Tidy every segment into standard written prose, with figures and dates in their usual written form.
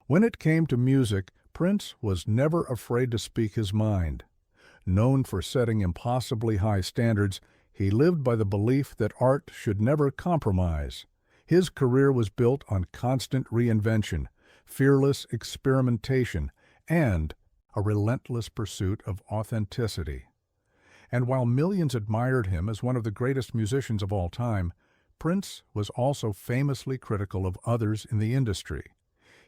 When it came to music, Prince was never afraid to speak his mind. Known for setting impossibly high standards, he lived by the belief that art should never compromise. His career was built on constant reinvention, fearless experimentation, and a relentless pursuit of authenticity. And while millions admired him as one of the greatest musicians of all time, Prince was also famously critical of others in the industry.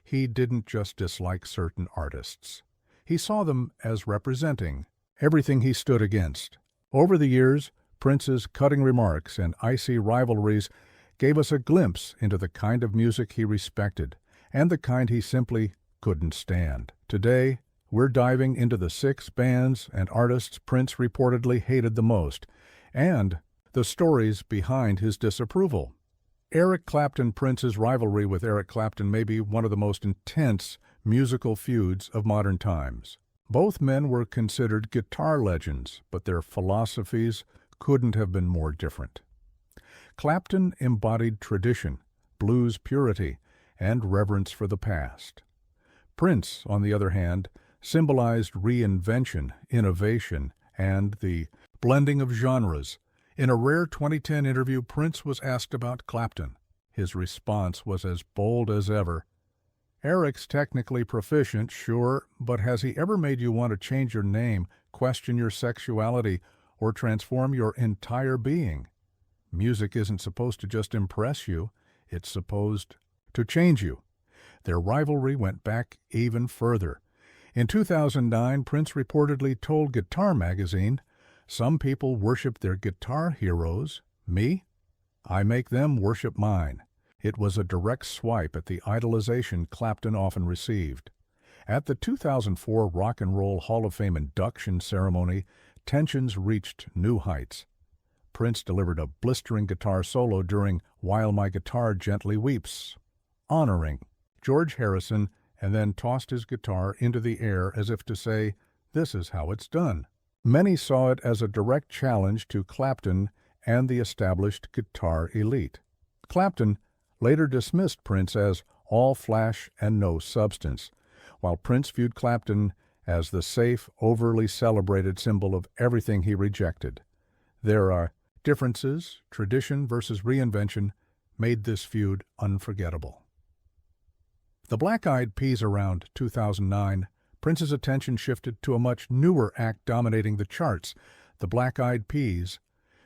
He didn't just dislike certain artists. He saw them as representing everything he stood against. Over the years, Prince's cutting remarks and icy rivalries gave us a glimpse into the kind of music he respected and the kind he simply couldn't stand. Today, we're diving into the 6 bands and artists Prince reportedly hated the most, and the stories behind his disapproval. Eric Clapton. Prince's rivalry with Eric Clapton may be one of the most intense musical feuds of modern times. Both men were considered guitar legends, but their philosophies couldn't have been more different. Clapton embodied tradition, blues purity, and reverence for the past. Prince, on the other hand, symbolized reinvention, innovation, and the blending of genres. In a rare 2010 interview, Prince was asked about Clapton. His response was as bold as ever. "Eric's technically proficient, sure, but has he ever made you want to change your name, question your sexuality, or transform your entire being? Music isn't supposed to just impress you, it's supposed to change you." Their rivalry went back even further. In 2009, Prince reportedly told Guitar Magazine, "Some people worship their guitar heroes. Me? I make them worship mine." It was a direct swipe at the idolization Clapton often received. At the 2004 Rock and Roll Hall of Fame induction ceremony, tensions reached new heights. Prince delivered a blistering guitar solo during "While My Guitar Gently Weeps," honoring George Harrison, and then tossed his guitar into the air as if to say, "This is how it's done." Many saw it as a direct challenge to Clapton and the established guitar elite. Clapton later dismissed Prince as all flash and no substance, while Prince viewed Clapton as the safe, overly celebrated symbol of everything he rejected. There are differences, tradition versus reinvention, made this feud unforgettable. The Black Eyed Peas. Around 2009, Prince's attention shifted to a much newer act dominating the charts, the Black Eyed Peas,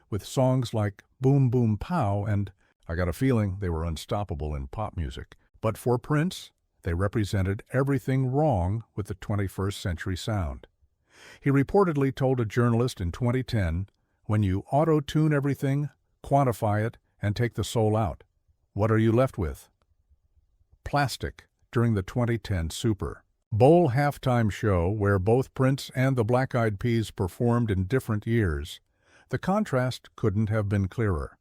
with songs like "Boom Boom Pow" and "I Got a Feeling," they were unstoppable in pop music. But for Prince, they represented everything wrong with the 21st century sound. He reportedly told a journalist in 2010, "When you auto-tune everything, quantify it, and take the soul out, what are you left with?" Plastic. During the 2010 Super Bowl halftime show, where both Prince and the Black Eyed Peas performed in different years, the contrast couldn't have been clearer.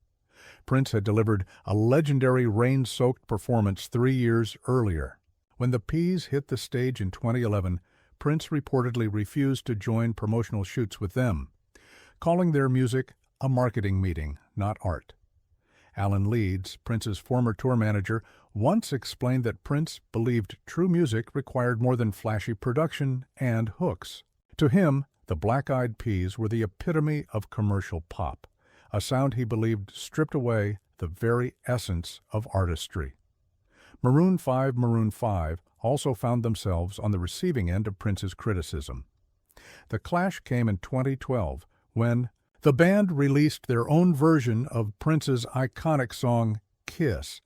Prince had delivered a legendary rain-soaked performance 3 years earlier. When the Peas hit the stage in 2011, Prince reportedly refused to join promotional shoots with them, calling their music a marketing meeting, not art. Alan Leeds, Prince's former tour manager, once explained that Prince believed true music required more than flashy production and hooks. To him, the Black Eyed Peas were the epitome of commercial pop, a sound he believed stripped away the very essence of artistry. Maroon 5 also found themselves on the receiving end of Prince's criticism. The clash came in 2012 when the band released their own version of Prince's iconic song, "Kiss."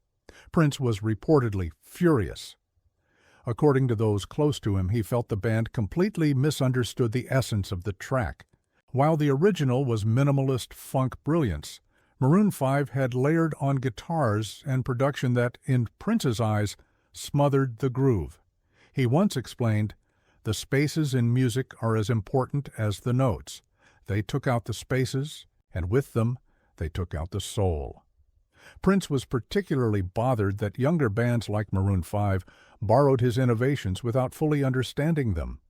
Prince was reportedly furious. According to those close to him, he felt the band completely misunderstood the essence of the track. While the original was minimalist funk brilliance, Maroon 5 had layered on guitars and production that, in Prince's eyes, smothered the groove. He once explained, "The spaces in music are as important as the notes. They took out the spaces, and with them, they took out the soul." Prince was particularly bothered that younger bands like Maroon 5 borrowed his innovations without fully understanding them.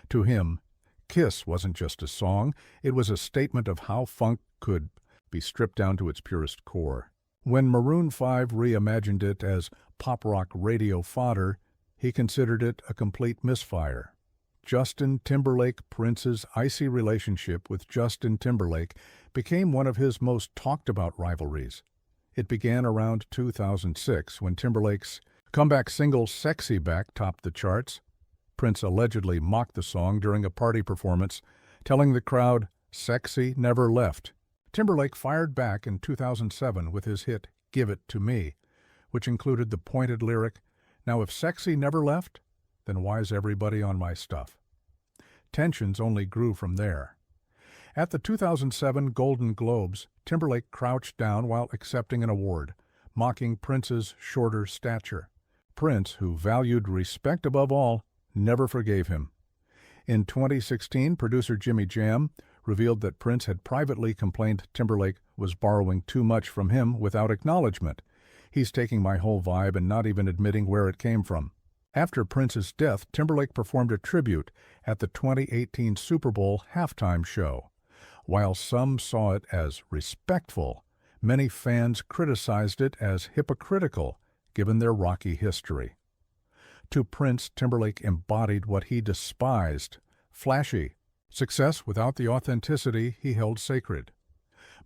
To him, "Kiss" wasn't just a song, it was a statement of how funk could be stripped down to its purest core. When Maroon 5 reimagined it as pop-rock radio fodder, He considered it a complete misfire. Justin Timberlake Prince's icy relationship with Justin Timberlake became one of his most talked-about rivalries. It began around 2006 when Timberlake's comeback single Sexy Back topped the charts. Prince allegedly mocked the song during a party performance, telling the crowd, "Sexy never left." Timberlake fired back in 2007 with his hit Give It To Me, which included the pointed lyric, "Now if sexy never left, then why's everybody on my stuff?" Tensions only grew from there. At the 2007 Golden Globes, Timberlake crouched down while accepting an award, mocking Prince's shorter stature. Prince, who valued respect above all, never forgave him. In 2016, producer Jimmy Jam revealed that Prince had privately complained Timberlake was borrowing too much from him without acknowledgement. "He's taking my whole vibe and not even admitting where it came from." After Prince's death, Timberlake performed a tribute at the 2018 Super Bowl halftime show. While some saw it as respectful, many fans criticized it as hypocritical, given their rocky history. To Prince, Timberlake embodied what he despised: flashy success without the authenticity he held sacred.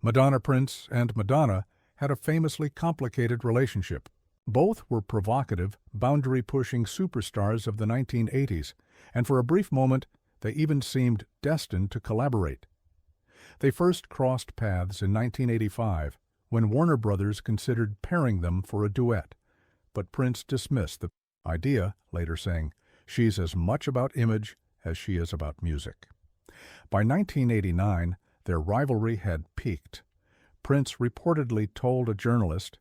Madonna Prince and Madonna had a famously complicated relationship. Both were provocative, boundary-pushing superstars of the 1980s, and for a brief moment they even seemed destined to collaborate. They first crossed paths in 1985, when Warner Brothers considered pairing them for a duet, but Prince dismissed the idea, later saying, "She's as much about image as she is about music." By 1989, their rivalry had peaked. Prince reportedly told a journalist,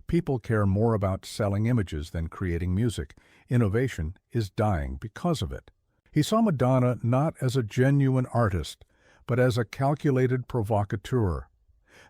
"People care more about selling images than creating music. Innovation is dying because of it." He saw Madonna not as a genuine artist, but as a calculated provocateur.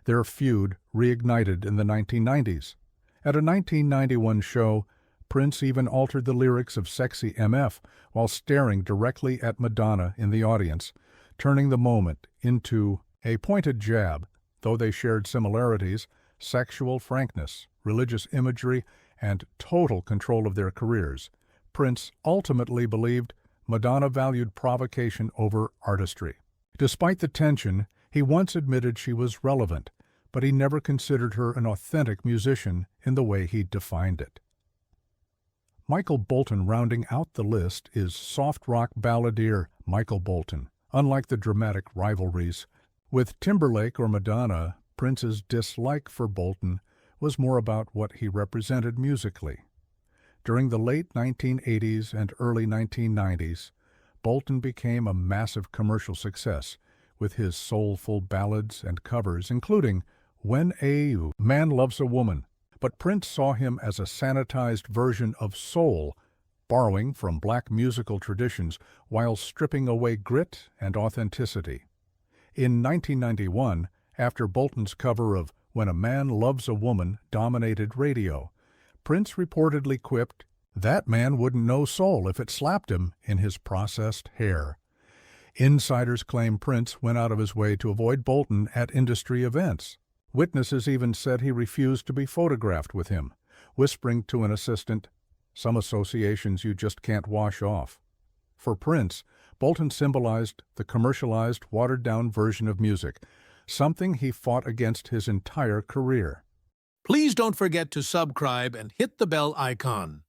Their feud reignited in the 1990s. At a 1991 show, Prince even altered the lyrics of Sexy MF while staring directly at Madonna in the audience, turning the moment into a pointed jab. Though they shared similarities, sexual frankness, religious imagery, and total control of their careers, Prince ultimately believed Madonna valued provocation over artistry. Despite the tension, he once admitted she was relevant, but he never considered her an authentic musician in the way he defined it. Michael Bolton rounding out the list is soft rock balladeer Michael Bolton. Unlike the dramatic rivalries with Timberlake or Madonna, Prince's dislike for Bolton was more about what he represented musically. During the late 1980s and early 1990s, Bolton became a massive commercial success with his soulful ballads and covers, including When a Man Loves a Woman. But Prince saw him as a sanitized version of soul, borrowing from black musical traditions while stripping away grit and authenticity. In 1991, after Bolton's cover of When a Man Loves a Woman dominated radio, Prince reportedly quipped, "That man wouldn't know soul if it slapped him in his processed hair." Insiders claim Prince went out of his way to avoid Bolton at industry events. Witnesses even said he refused to be photographed with him, whispering to an assistant, "Some associations you just can't wash off." For Prince, Bolton symbolized the commercialized, watered-down version of music, something he fought against his entire career. Please don't forget to subscribe and hit the bell icon.